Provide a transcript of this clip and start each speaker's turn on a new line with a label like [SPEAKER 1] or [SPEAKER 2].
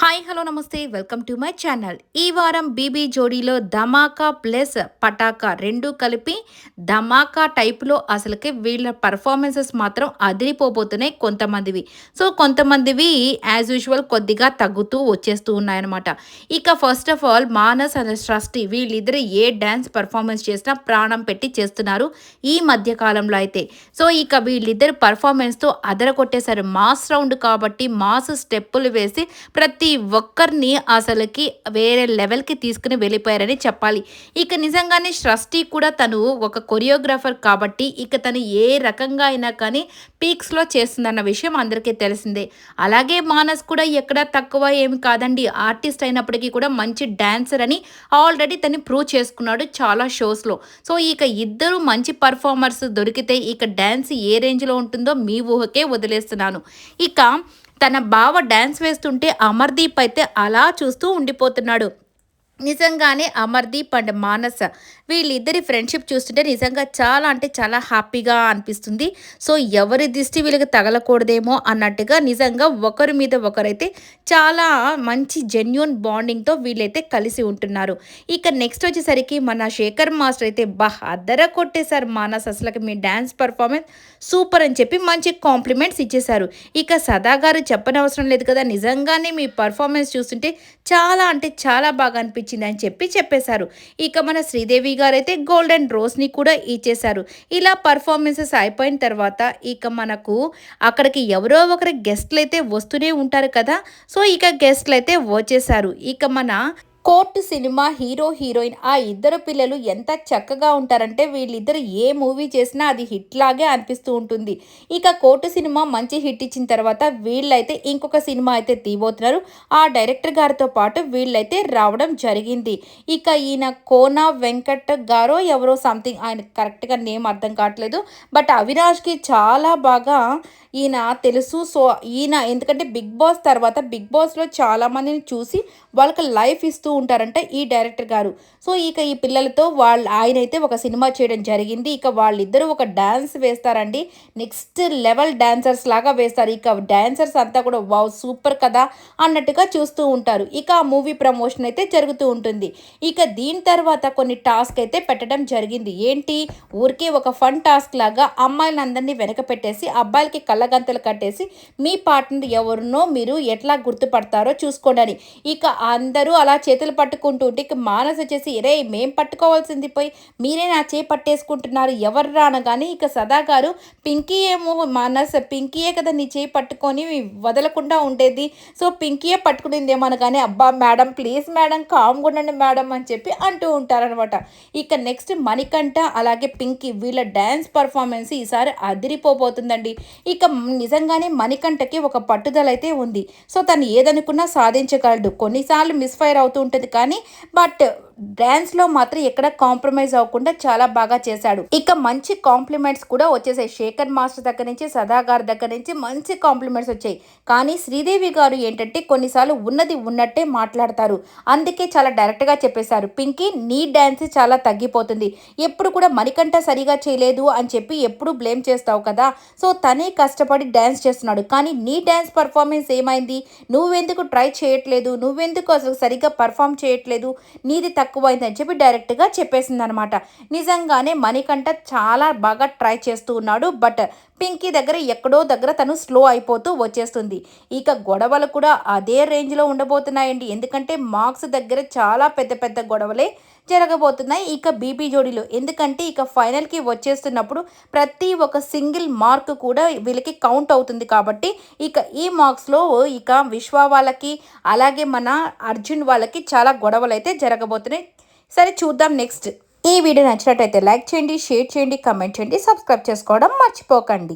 [SPEAKER 1] Hi hello నమస్తే welcome to my channel. ఈ వారం బీబీ జోడీలో ధమాకా ప్లస్ పటాకా రెండు కలిపి ధమాకా టైప్లో అసలుకి వీళ్ళ పర్ఫార్మెన్సెస్ మాత్రం అదిరిపోబోతున్నాయి కొంతమందివి. సో కొంతమందివి యాజ్ యూజువల్ కొద్దిగా తగ్గుతూ వచ్చేస్తూ ఉన్నాయన్నమాట. ఇక first of all Manas and సృష్టి వీళ్ళిద్దరు ఏ డ్యాన్స్ పర్ఫార్మెన్స్ చేసినా ప్రాణం పెట్టి చేస్తున్నారు ఈ మధ్య కాలంలో అయితే. సో ఇక వీళ్ళిద్దరు పర్ఫార్మెన్స్తో అదరగొట్టేశారు. మాస్ రౌండ్ కాబట్టి మాస్ స్టెప్పులు వేసి ప్రతి ఒక్కరిని అసలుకి వేరే లెవెల్‌కి తీసుకొని వెళ్ళిపోయారని చెప్పాలి. ఇక నిజంగానే సృష్టి కూడా తను ఒక కొరియోగ్రాఫర్ కాబట్టి ఇక తను ఏ రకంగా అయినా కానీ పీక్స్‌లో చేస్తుందన్న విషయం అందరికీ తెలిసిందే. అలాగే మానస్ కూడా ఎక్కడ తక్కువ ఏమి కాదండి. ఆర్టిస్ట్ అయినప్పటికీ కూడా మంచి డాన్సర్ అని ఆల్రెడీ తను ప్రూవ్ చేసుకున్నాడు చాలా షోస్‌లో. సో ఇక ఇద్దరు మంచి పర్ఫార్మర్స్ దొరికితే ఇక డాన్స్ ఏ రేంజ్‌లో ఉంటుందో మీ ఊహకే వదిలేస్తున్నాను. ఇక తన బావ డాన్స్ వేస్తుంటే అమర్దీప్ అయితే అలా చూస్తూ ఉండిపోతున్నాడు. నిజంగానే అమర్దీప్ అండ్ మానస వీళ్ళిద్దరి ఫ్రెండ్షిప్ చూస్తుంటే నిజంగా చాలా అంటే చాలా హ్యాపీగా అనిపిస్తుంది. సో ఎవరి దిష్టి వీళ్ళకి తగలకూడదేమో అన్నట్టుగా నిజంగా ఒకరి మీద ఒకరైతే చాలా మంచి జెన్యూన్ బాండింగ్తో వీళ్ళైతే కలిసి ఉంటున్నారు. ఇక నెక్స్ట్ వచ్చేసరికి మన శేఖర్ మాస్టర్ అయితే అద్దర కొట్టేశారు. మానస్ అసలుకి మీ డ్యాన్స్ పర్ఫార్మెన్స్ సూపర్ అని చెప్పి మంచి కాంప్లిమెంట్స్ ఇచ్చేశారు. ఇక సదా గారు చెప్పనవసరం లేదు కదా, నిజంగానే మీ పర్ఫార్మెన్స్ చూస్తుంటే చాలా అంటే చాలా బాగా అనిపించింది అని చెప్పేశారు. ఇక మన శ్రీదేవి గారైతే గోల్డెన్ రోస్ని కూడా ఇచ్చేశారు. ఇలా పర్ఫార్మెన్సెస్ అయిపోయిన తర్వాత ఇక మనకు అక్కడికి ఎవరో ఒకరి గెస్ట్లు అయితే వస్తూనే ఉంటారు కదా. సో ఇక గెస్ట్లు అయితే వచ్చేసారు. ఇక మన కోర్టు సినిమా హీరో హీరోయిన్ ఆ ఇద్దరు పిల్లలు ఎంత చక్కగా ఉంటారంటే వీళ్ళిద్దరు ఏ మూవీ చేసినా అది హిట్ లాగే అనిపిస్తూ ఉంటుంది. ఇక కోర్టు సినిమా మంచి హిట్ ఇచ్చిన తర్వాత వీళ్ళైతే ఇంకొక సినిమా అయితే తీయబోతున్నారు. ఆ డైరెక్టర్ గారితో పాటు వీళ్ళైతే రావడం జరిగింది. ఇక ఈయన కోన వెంకట్ గారో ఎవరో సంథింగ్, ఆయన కరెక్ట్గా నేమ్ అర్థం కావట్లేదు. బట్ అవినాష్కి చాలా బాగా ఈయన తెలుసు. సో ఈయన ఎందుకంటే బిగ్ బాస్ తర్వాత బిగ్ బాస్లో చాలామందిని చూసి వాళ్ళకి లైఫ్ ఇస్తూ ఉంటారంట ఈ డైరెక్టర్ గారు. సో ఇక ఈ పిల్లలతో ఆయన అయితే ఒక సినిమా చేయడం జరిగింది. ఇక వాళ్ళిద్దరూ ఒక డ్యాన్స్ వేస్తారండి. నెక్స్ట్ లెవెల్ డాన్సర్స్ లాగా వేస్తారు. ఇక డాన్సర్స్ అంతా కూడా వావ్ సూపర్ కదా అన్నట్టుగా చూస్తూ ఉంటారు. ఇక ఆ మూవీ ప్రమోషన్ అయితే జరుగుతూ ఉంటుంది. ఇక దీని తర్వాత కొన్ని టాస్క్ అయితే పెట్టడం జరిగింది. ఏంటి, ఊరికే ఒక ఫన్ టాస్క్ లాగా అమ్మాయిలందరినీ వెనక పెట్టేసి అబ్బాయిలకి కళ్ళగంతలు కట్టేసి మీ పార్ట్నర్ ఎవరినో మీరు ఎట్లా గుర్తుపడతారో చూసుకోండి అని. ఇక అందరూ అలా చేతులు పట్టుకుంటూ ఉంటే ఇక మానస్ వచ్చేసి రే మేం పట్టుకోవాల్సింది పోయి మీరే నా చేయి పట్టేసుకుంటున్నారు ఎవర్రా అనగానే ఇక సదా గారు పింకీ ఏమో మానస్ పింకీయే కదా నీ చేయి పట్టుకొని వదలకుండా ఉండేది, సో పింకీయే పట్టుకునిందేమో అనగానే అబ్బా మేడం ప్లీజ్ మేడం కామ్గా ఉండండి మేడం అని చెప్పి అంటూ ఉంటారనమాట. ఇక నెక్స్ట్ మణికంఠ అలాగే పింకీ వీళ్ళ డ్యాన్స్ పర్ఫార్మెన్స్ ఈసారి అదిరిపోబోతుందండి. ఇక నిజంగానే మణికంఠకి ఒక పట్టుదల అయితే ఉంది. సో తను ఏదనుకున్నా సాధించగలడు. కొన్నిసార్లు మిస్ఫైర్ అవుతూ ఉంటుంది కానీ బట్ డ్యాన్స్లో మాత్రం ఎక్కడ కాంప్రమైజ్ అవ్వకుండా చాలా బాగా చేశాడు. ఇక మంచి కాంప్లిమెంట్స్ కూడా వచ్చేసాయి. శేఖర్ మాస్టర్ దగ్గర నుంచి సదా గారి దగ్గర నుంచి మంచి కాంప్లిమెంట్స్ వచ్చాయి. కానీ శ్రీదేవి గారు ఏంటంటే కొన్నిసార్లు ఉన్నది ఉన్నట్టే మాట్లాడతారు. అందుకే చాలా డైరెక్ట్గా చెప్పేశారు, పింకీ నీ డ్యాన్స్ చాలా తగ్గిపోతుంది, ఎప్పుడు కూడా మణికంఠ సరిగా చేయలేదు అని చెప్పి ఎప్పుడు బ్లేమ్ చేస్తావు కదా, సో తనే కష్టపడి డ్యాన్స్ చేస్తున్నాడు కానీ నీ డ్యాన్స్ పర్ఫార్మెన్స్ ఏమైంది, నువ్వెందుకు ట్రై చేయట్లేదు, నువ్వెందుకు అసలు సరిగ్గా పర్ఫామ్ చేయట్లేదు, నీది తక్కువైందని చెప్పి డైరెక్ట్గా చెప్పేసింది అనమాట. నిజంగానే మణికంఠ చాలా బాగా ట్రై చేస్తూ ఉన్నాడు. బట్ పింకీ దగ్గర ఎక్కడో దగ్గర తను స్లో అయిపోతూ వచ్చేస్తుంది. ఇక గొడవలు కూడా అదే రేంజ్లో ఉండబోతున్నాయండి. ఎందుకంటే మార్క్స్ దగ్గర చాలా పెద్ద పెద్ద గొడవలే జరగబోతున్నాయి ఇక బీబీ జోడీలో. ఎందుకంటే ఇక ఫైనల్కి వచ్చేస్తున్నప్పుడు ప్రతి ఒక్క సింగిల్ మార్క్ కూడా వీళ్ళకి కౌంట్ అవుతుంది కాబట్టి ఇక ఈ మార్క్స్లో ఇక విశ్వ వాళ్ళకి అలాగే మన అర్జున్ వాళ్ళకి చాలా గొడవలు అయితే జరగబోతున్నాయి. సరే చూద్దాం నెక్స్ట్. ఈ వీడియో నచ్చినట్టయితే లైక్ చేయండి, షేర్ చేయండి, కమెంట్ చేయండి, సబ్స్క్రైబ్ చేసుకోవడం మర్చిపోకండి.